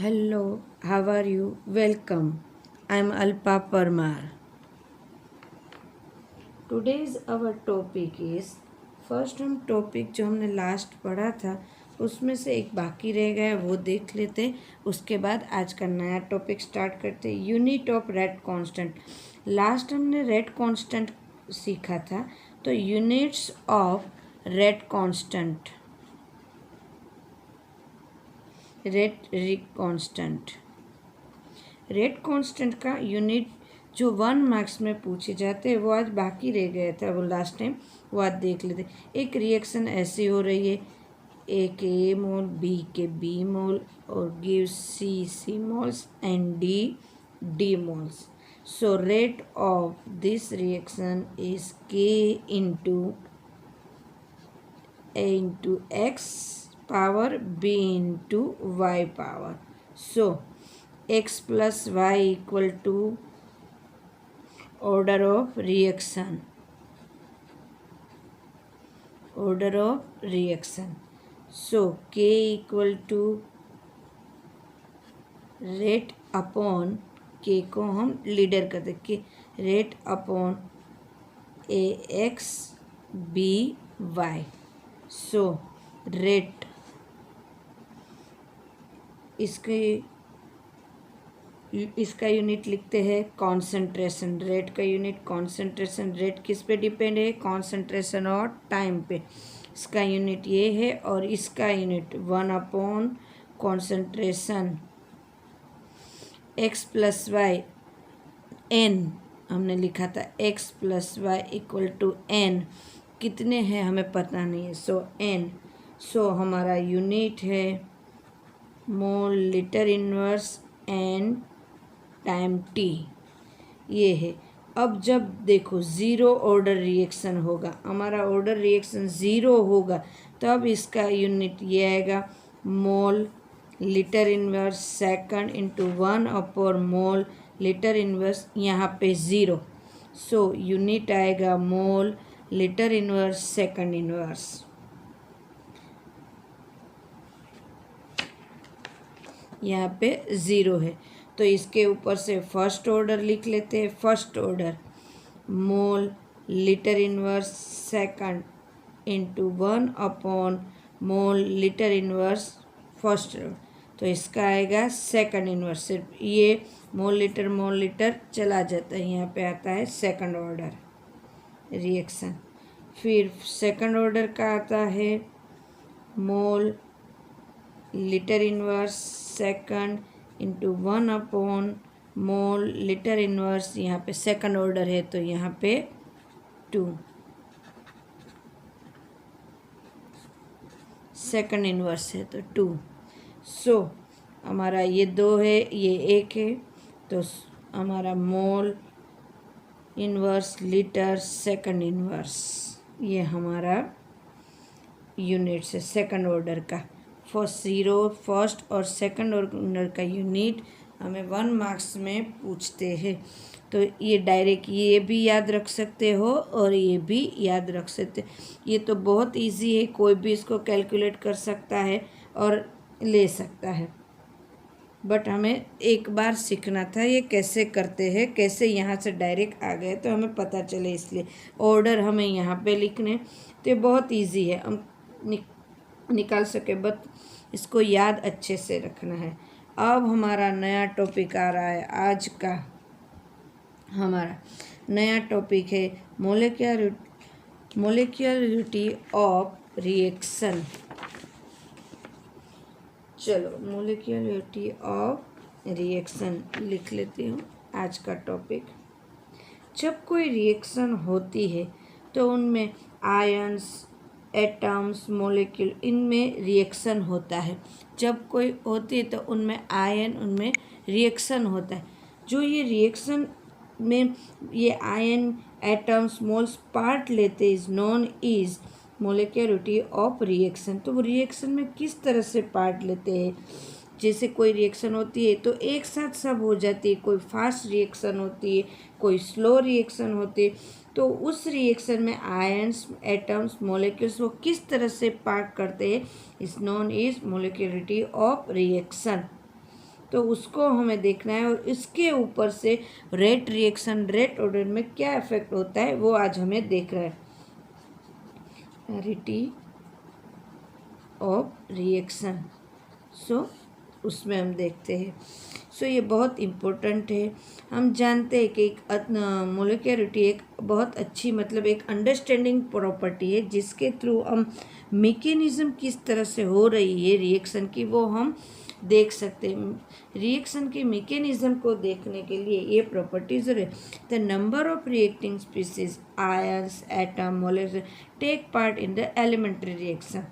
Hello, how are you? Welcome. I'm Alpa Parmar. Today's our topic is first हम topic जो हमने last पढ़ा था उसमें से एक बाकी रह गया वो देख लेते, उसके बाद आज का नया टॉपिक स्टार्ट करते। Unit of rate constant. Last हमने रेट कांस्टेंट सीखा था, तो units of rate constant, rate constant का यूनिट जो 1 मार्क्स में पूछे जाते हैं वो आज बाकी रह गया था, वो लास्ट टाइम, वो आज देख लेते। एक रिएक्शन ऐसी हो रही है, ए के ए मोल, बी के बी मोल और give C moles and D moles. So rate of this reaction is K into A into X power B into Y power. So x plus y equal to order of reaction, so k equal to rate upon, k को हम लीडर कर दे K rate upon A X B Y. So rate इसका unit लिखते हैं concentration. Rate का unit concentration. Rate किस पे डिपेंड है? कॉन्सेंट्रेशन और टाइम पे। इसका यूनिट ये है और इसका unit 1 concentration x plus y n, हमने लिखा था x plus y equal to n. कितने हैं हमें पता नहीं है, सो एन। सो हमारा यूनिट है mole litre inverse and time T, ये है। अब जब देखो ज़ीरो ऑर्डर रिएक्शन होगा, हमारा ऑर्डर रिएक्शन ज़ीरो होगा, तब इसका यूनिट ये आएगा mole litre inverse second into 1 mole litre inverse, यहाँ पे ज़ीरो। सो यूनिट आएगा mole litre inverse second inverse. यहाँ पे ज़ीरो है तो इसके ऊपर से फर्स्ट ऑर्डर लिख लेते हैं। First order mole litre inverse second into 1 mole litre inverse first, तो इसका आएगा सेकंड इनवर्स। सिर्फ ये मोल लीटर चला जाता है, यहाँ पे आता है सेकंड ऑर्डर रिएक्शन। फिर सेकंड ऑर्डर का आता है mole litre inverse second into 1 mole litre inverse, यहाँ पे सेकंड ऑर्डर है तो यहाँ पे 2, सेकंड इनवर्स है तो 2। सो हमारा ये 2 है, ये 1 है, तो हमारा mole inverse litre second inverse, ये हमारा यूनिट्स है सेकंड ऑर्डर का। फर्स्ट और सेकंड ऑर्डर का यूनिट हमें 1 मार्क्स में पूछते हैं, तो ये डायरेक्ट ये भी याद रख सकते हो और ये भी याद रख सकते। ये तो बहुत इजी है, कोई भी इसको कैलकुलेट कर सकता है और ले सकता है, बट हमें एक बार सीखना था ये कैसे करते हैं, कैसे यहाँ से डायरेक्ट आ गए तो हमें पता चले, इसलिए ऑर्डर हमें यहाँ पे लिखने, तो ये बहुत इजी है, हम निकाल सके, बट इसको याद अच्छे से रखना है। अब हमारा नया टॉपिक आ रहा है, आज का हमारा नया टॉपिक है मोलिक्युलरिटी ऑफ रिएक्शन। चलो मोलिक्युलरिटी ऑफ रिएक्शन लिख लेती हूँ आज का टॉपिक। जब कोई रिएक्शन होती है तो उनमें आयन्स, एटम्स, मोलिक्यूल, इनमें रिएक्शन होता है। जब कोई होती है तो उनमें आयन, उनमें रिएक्शन होता है। जो ये रिएक्शन में ये आयन, एटम्स, मोल्स पार्ट लेते is known is molecularity of reaction. तो वो रिएक्शन में किस तरह से पार्ट लेते हैं, जैसे कोई रिएक्शन होती है तो एक साथ सब हो जाती है, कोई फास्ट रिएक्शन होती है, कोई स्लो रिएक्शन होती है, तो उस रिएक्शन में आयन्स, एटम्स, मोलिक्यूल्स वो किस तरह से पार्ट करते हैं is known is molecularity of reaction. तो उसको हमें देखना है, और इसके ऊपर से रेट रिएक्शन रेट ऑर्डर में क्या इफेक्ट होता है वो आज हमें देख रहा है। रेटी ऑफ रिएक्शन, सो उसमें हम देखते हैं। सो ये बहुत इम्पोर्टेंट है। हम जानते हैं कि एक मोलिक्युलरिटी एक बहुत अच्छी मतलब एक अंडरस्टैंडिंग प्रॉपर्टी है जिसके थ्रू हम मैकेनिज्म किस तरह से हो रही है रिएक्शन की वो हम देख सकते हैं। रिएक्शन के मैकेनिज्म को देखने के लिए ये प्रॉपर्टीज है। The number of reacting species ions atom molecule take part in the elementary reaction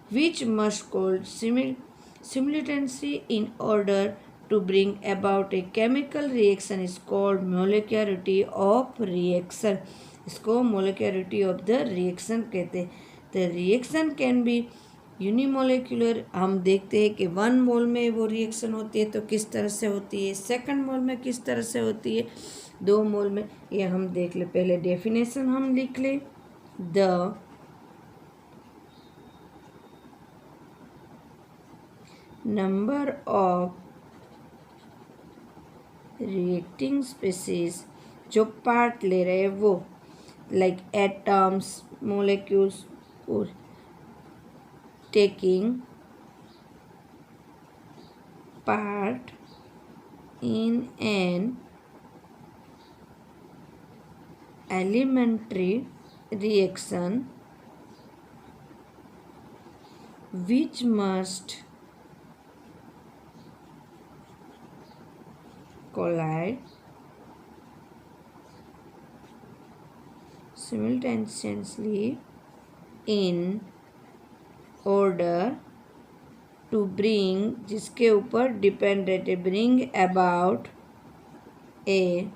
which must called simultaneously in order to bring about a chemical reaction is called molecularity of reaction। इसको molecularity of the reaction कहते हैं। The reaction can be unimolecular, हम देखते हैं कि 1 मोल में वो reaction होती है तो किस तरह से होती है, 2 मोल में किस तरह से होती है, 2 मोल में। ये हम देख ले, पहले डेफिनेशन हम लिख ले। The number of reacting species जो पार्ट ले रहे हैं वो लाइक एटम्स मोलिक्यूल्स और taking part in an elementary reaction which must collide simultaneously in order to bring, जिसके ऊपर डिपेंड रहते, bring about a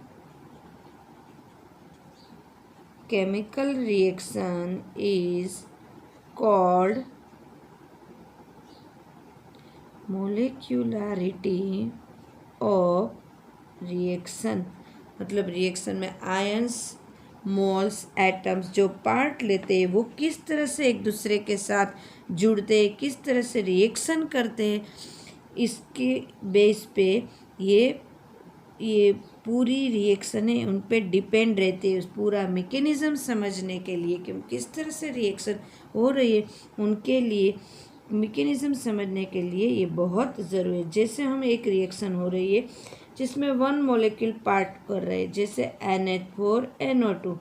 chemical reaction is called molecularity of reaction. मतलब रिएक्शन में आयंस मोल्स एटम्स जो part लेते हैं वो किस तरह से एक दूसरे के साथ जुड़ते हैं, किस तरह से रिएक्शन करते हैं, इसके बेस पे ये पूरी रिएक्शन है उन पे डिपेंड रहते हैं। उस पूरा मैकेनिज्म समझने के लिए कि किस तरह से रिएक्शन हो रही है उनके लिए मैकेनिज्म समझने के लिए ये बहुत ज़रूरी है। जैसे हम एक रिएक्शन हो रही है जिसमें 1 मॉलिक्यूल पार्ट कर रहे हैं, जैसे NH4NO2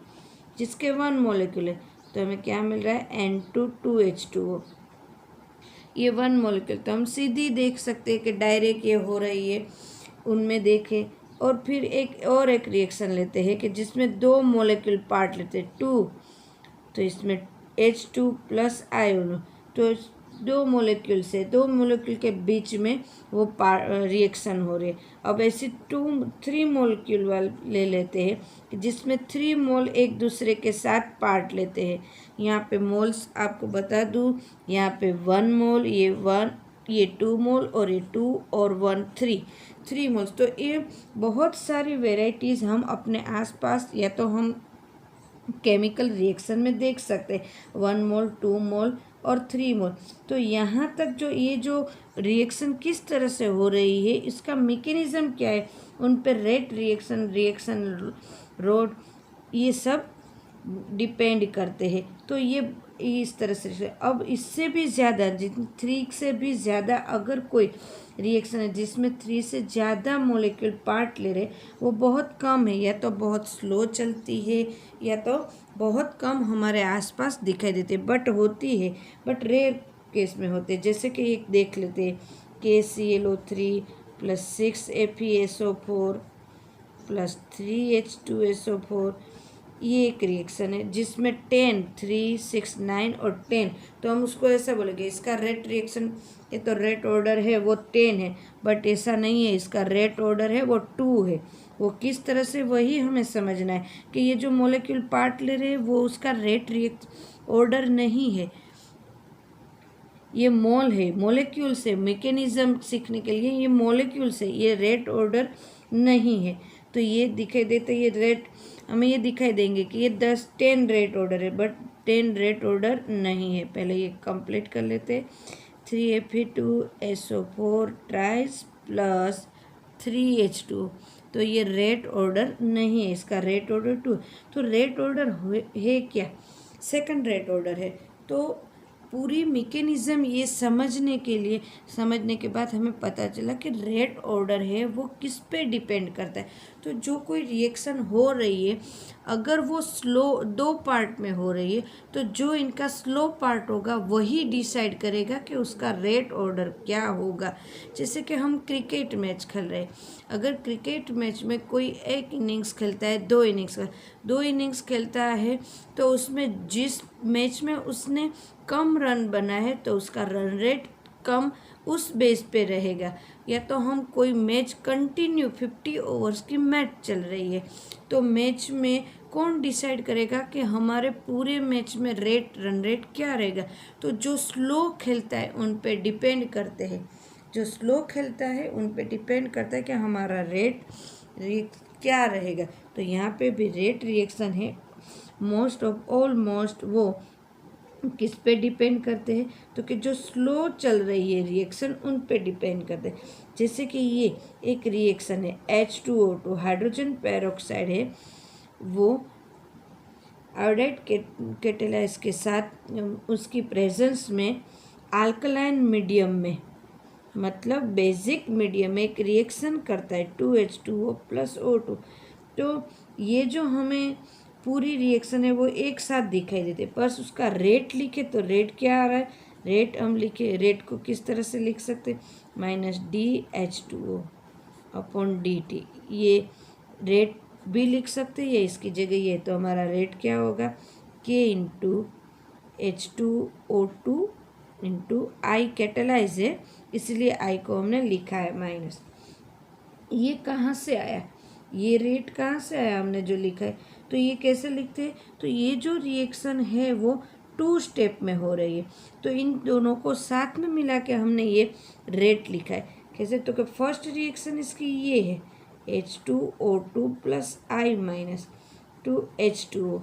जिसके 1 मॉलिक्यूल है तो हमें क्या मिल रहा है N2 2H2O। ये 1 मॉलिक्यूल तो हम सीधी देख सकते हैं कि डायरेक्ट ये हो रही है, उनमें देखें। और फिर एक रिएक्शन लेते हैं कि जिसमें 2 मॉलिक्यूल पार्ट लेते हैं 2, तो इसमें H2 प्लस आयोन, तो 2 मॉलिक्यूल के बीच में वो रिएक्शन हो रही है। अब ऐसे 3 मॉलिक्यूल वाले ले लेते हैं जिसमें 3 मोल एक दूसरे के साथ पार्ट लेते हैं। यहाँ पे मोल्स आपको बता दूँ, यहाँ पे 1 मोल, ये 2 मोल और ये 2 और 1 3 मोल्स। तो ये बहुत सारी वेराइटीज़ हम अपने आसपास या तो हम केमिकल रिएक्शन में देख सकते हैं, 1 मोल 2 मोल और 3 मोल। तो यहाँ तक जो ये जो रिएक्शन किस तरह से हो रही है इसका मैकेनिज्म क्या है, उन पर रेट रिएक्शन रोड ये सब डिपेंड करते हैं। तो ये इस तरह से अब इससे भी ज़्यादा 3 से भी ज़्यादा अगर कोई रिएक्शन है जिसमें 3 से ज़्यादा मॉलिक्यूल पार्ट ले रहे वो बहुत कम है, या तो बहुत स्लो चलती है या तो बहुत कम हमारे आसपास दिखाई देती है, बट होती है, बट रेयर केस में होते हैं। जैसे कि एक देख लेते हैं KClO3 + 6FeSO4 + 3H2SO4, ये एक रिएक्शन है जिसमें 10 3 6 9 और 10, तो हम उसको ऐसा बोलेंगे इसका रेट रिएक्शन, ये तो रेट ऑर्डर है वो 10 है, बट ऐसा नहीं है, इसका रेट ऑर्डर है वो 2 है। वो किस तरह से वही हमें समझना है कि ये जो मॉलिक्यूल पार्ट ले रहे हैं वो उसका रेट ऑर्डर नहीं है, ये मोल है। मॉलिक्यूल से मैकेनिज्म सीखने के लिए ये मॉलिक्यूल से, ये रेट ऑर्डर नहीं है। तो ये दिखाई देता है, ये रेट हमें ये दिखाई देंगे कि ये 10 रेट ऑर्डर है, बट 10 रेट ऑर्डर नहीं है। पहले ये कंप्लीट कर लेते हैं। 3Fe2SO4 ट्राइस plus 3H2। तो ये रेट ऑर्डर नहीं है, इसका रेट ऑर्डर 2। तो रेट ऑर्डर है क्या? सेकंड रेट ऑर्डर है। तो पूरी मैकेनिज्म ये समझने के बाद हमें पता चला कि रेट ऑर्डर है वो किस पे डिपेंड करता है। तो जो कोई रिएक्शन हो रही है, अगर वो स्लो 2 पार्ट में हो रही है, तो जो इनका स्लो पार्ट होगा वही डिसाइड करेगा कि उसका रेट ऑर्डर क्या होगा। जैसे कि हम क्रिकेट मैच खेल रहे हैं, अगर क्रिकेट मैच में कोई एक इनिंग्स खेलता है, 2 इनिंग्स खेलता है, तो उसमें जिस मैच में उसने कम रन बना है तो उसका रन रेट कम उस बेस पे रहेगा। या तो हम कोई मैच कंटिन्यू 50 ओवर्स की मैच चल रही है, तो मैच में कौन डिसाइड करेगा कि हमारे पूरे मैच में रन रेट क्या रहेगा? तो जो स्लो खेलता है उन पे डिपेंड करते हैं, कि हमारा रेट क्या रहेगा। तो यहाँ पे भी रेट रिएक्शन है, ऑलमोस्ट वो किस पे डिपेंड करते हैं? तो कि जो स्लो चल रही है रिएक्शन उन पे डिपेंड करते हैं। जैसे कि ये एक रिएक्शन है H2O2, हाइड्रोजन पेरोक्साइड है, वो आयोडाइड कैटालाइज के साथ उसकी प्रेजेंस में अल्कलाइन मीडियम में, मतलब बेसिक मीडियम में एक रिएक्शन करता है 2H2O प्लस O2। तो ये जो हमें पूरी रिएक्शन है वो एक साथ दिखाई देते, पर उसका रेट लिखे तो रेट क्या आ रहा है? रेट हम लिखे, रेट को किस तरह से लिख सकते? -DH2O upon DT। ये रेट भी लिख सकते हैं, इसकी जगह ये। तो हमारा रेट क्या होगा? K into H2O2 into I catalyse है, इसलिए I को हमने लिखा है माइनस। ये कहाँ से आया? ये रेट कहाँ से आया हमने जो लिखा है? तो ये कैसे लिखते हैं? तो ये जो रिएक्शन है वो 2 स्टेप में हो रही है, तो इन दोनों को साथ में मिला के हमने ये रेट लिखा है। कैसे? तो कि फर्स्ट रिएक्शन इसकी ये है H2O2 plus I minus 2H2O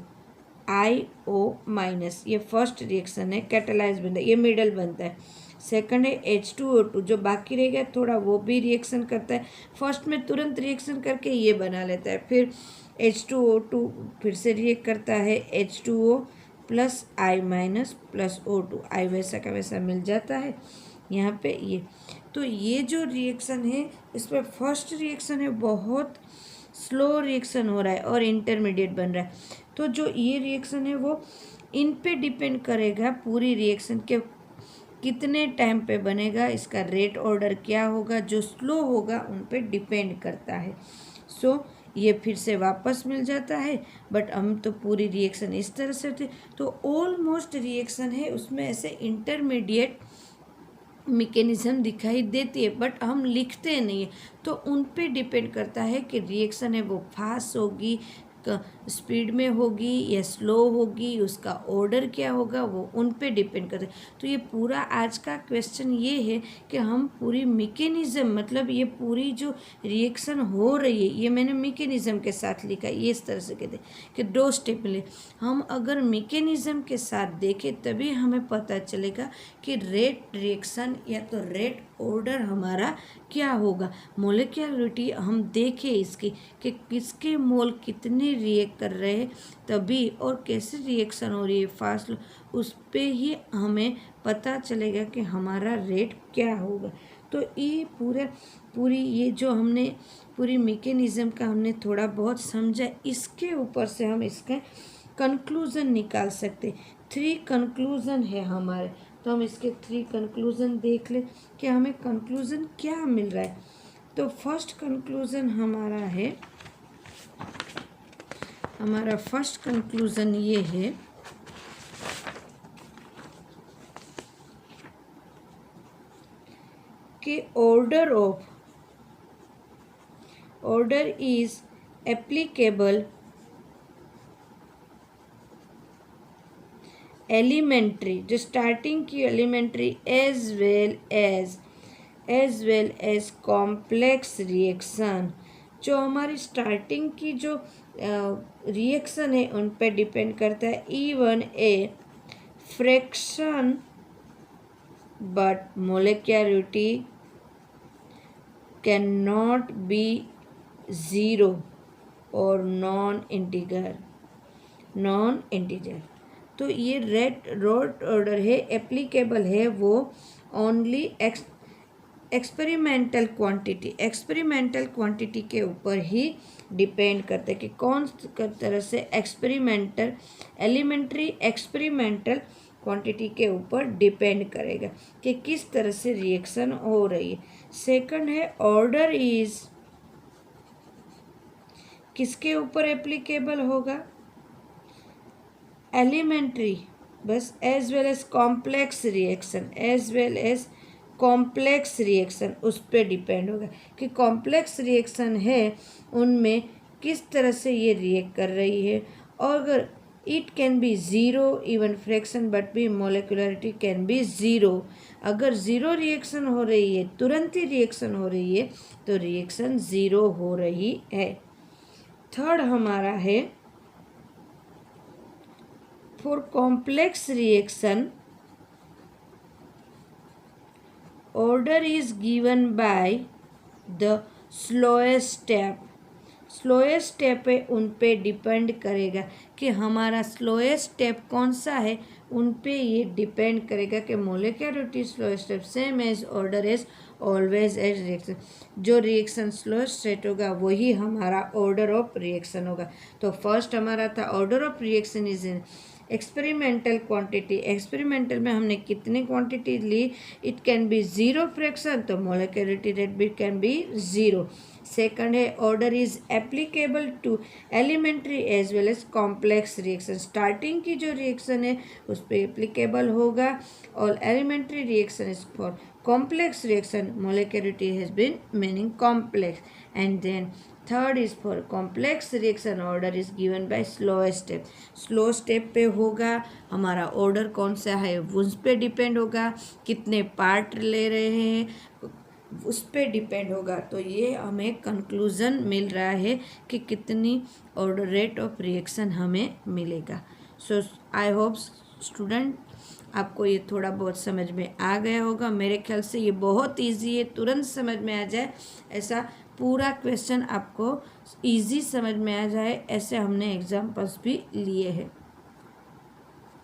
IO minus, ये फर्स्ट रिएक्शन है, कैटालाइज बनता है, ये मिडल बनता है। सेकंड है H2O2, जो बाकी रह गया थोड़ा वो भी रिएक्शन करता है, फर्स्ट में तुरंत रिएक्शन करके ये बना लेता है। फिर H2O2 फिर से रिएक्ट करता है H2O plus I minus plus O2, I वैसा का वैसा मिल जाता है यहाँ पे ये। तो ये जो रिएक्शन है इसमें फर्स्ट रिएक्शन है बहुत स्लो रिएक्शन हो रहा है और इंटरमीडिएट बन रहा है। तो जो ये रिएक्शन है वो इन पे डिपेंड करेगा पूरी रिएक्शन के कितने टाइम पे बनेगा, इसका रेट ऑर्डर क्या होगा, जो स्लो होगा उन पे डिपेंड करता है। सो ये फिर से वापस मिल जाता है, बट हम तो पूरी रिएक्शन इस तरह से होती है। तो ऑलमोस्ट रिएक्शन है उसमें ऐसे इंटरमीडिएट मैकेनिज्म दिखाई देती है, बट हम लिखते नहीं है। तो उन पे डिपेंड करता है कि रिएक्शन है वो फास्ट होगी, स्पीड में होगी या स्लो होगी, उसका ऑर्डर क्या होगा, वो उन पे डिपेंड करता है। तो ये पूरा आज का क्वेश्चन ये है कि हम पूरी मैकेनिज्म, मतलब ये पूरी जो रिएक्शन हो रही है ये मैंने मैकेनिज्म के साथ लिखा है। ये इस तरह से कहते हैं कि 2 स्टेप मिले, हम अगर मैकेनिज्म के साथ देखें तभी हमें पता चलेगा कि रेट रिएक्शन या तो रेट ऑर्डर हमारा क्या होगा। मोलिक्युलरिटी हम देखें इसकी कि किसके मोल कितने रिएक्ट कर रहे हैं तभी, और कैसे रिएक्शन हो रही है फास्ट, उस पे ही हमें पता चलेगा कि हमारा रेट क्या होगा। तो ये पूरी ये जो हमने पूरी मैकेनिज्म का हमने थोड़ा बहुत समझा, इसके ऊपर से हम इसका कंक्लूज़न निकाल सकते। 3 कंक्लूज़न है हमारे, तो हम इसके 3 कंक्लूज़न देख ले कि हमें कंक्लूज़न क्या मिल रहा है। तो फर्स्ट कंक्लूज़न हमारा फर्स्ट कंक्लूज़न ये है कि ऑर्डर इज एप्लीकेबल एलिमेंट्री, जो स्टार्टिंग की elementary as well as complex reaction, जो हमारी स्टार्टिंग की जो रिएक्शन है उन पे डिपेंड करता है। Even a fraction but molecularity cannot be zero or non-integer। तो ये रोट ऑर्डर है, एप्लीकेबल है वो ओनली एक्सपेरिमेंटल क्वांटिटी के ऊपर ही डिपेंड करते हैं कि कौन तरह से एलिमेंट्री एक्सपेरिमेंटल क्वांटिटी के ऊपर डिपेंड करेगा कि किस तरह से रिएक्शन हो रही है। सेकंड है ऑर्डर इज किसके ऊपर एप्लीकेबल होगा, एलिमेंट्री बस, as well as complex reaction उस पर डिपेंड होगा कि कॉम्प्लेक्स रिएक्शन है उनमें किस तरह से ये रिएक्ट कर रही है। और अगर it can be zero even fraction but भी मोलिकुलरिटी कैन बी ज़ीरो। अगर ज़ीरो रिएक्शन हो रही है, तुरंत ही रिएक्शन हो रही है, तो रिएक्शन ज़ीरो हो रही है। थर्ड हमारा है for complex reaction order is given by the slowest step। Slowest step है उन पे डिपेंड करेगा कि हमारा स्लोएस्ट स्टेप कौन सा है, उन पे ये डिपेंड करेगा कि molecularity slowest step same as order as always as reaction. जो रिएक्शन स्लोएस्ट स्टेट होगा वही हमारा ऑर्डर ऑफ रिएक्शन होगा। तो फर्स्ट हमारा था order of reaction is in experimental quantity. Experimental में हमने कितनी क्वांटिटी ली, it can be zero fraction, तो मोलिकुलरिटी रेट भी कैन बी ज़ीरो। सेकंड है order is applicable to elementary as well as complex reaction. Starting की जो reaction है उस पर एप्लीकेबल होगा। और elementary reaction is for complex reaction, molecularity has been meaning complex, and then third is for complex reaction order is given by slowest step। slow step पे होगा हमारा ऑर्डर कौन सा है उस पे डिपेंड होगा, कितने पार्ट ले रहे हैं उस पे डिपेंड होगा। तो ये हमें कंक्लूज़न मिल रहा है कि कितनी ऑर्डर रेट ऑफ रिएक्शन हमें मिलेगा। सो आई होप स्टूडेंट आपको ये थोड़ा बहुत समझ में आ गया होगा। मेरे ख्याल से ये बहुत इजी है, तुरंत समझ में आ जाए ऐसा पूरा क्वेश्चन आपको इजी समझ में आ जाए, ऐसे हमने एग्जाम्पल्स भी लिए हैं।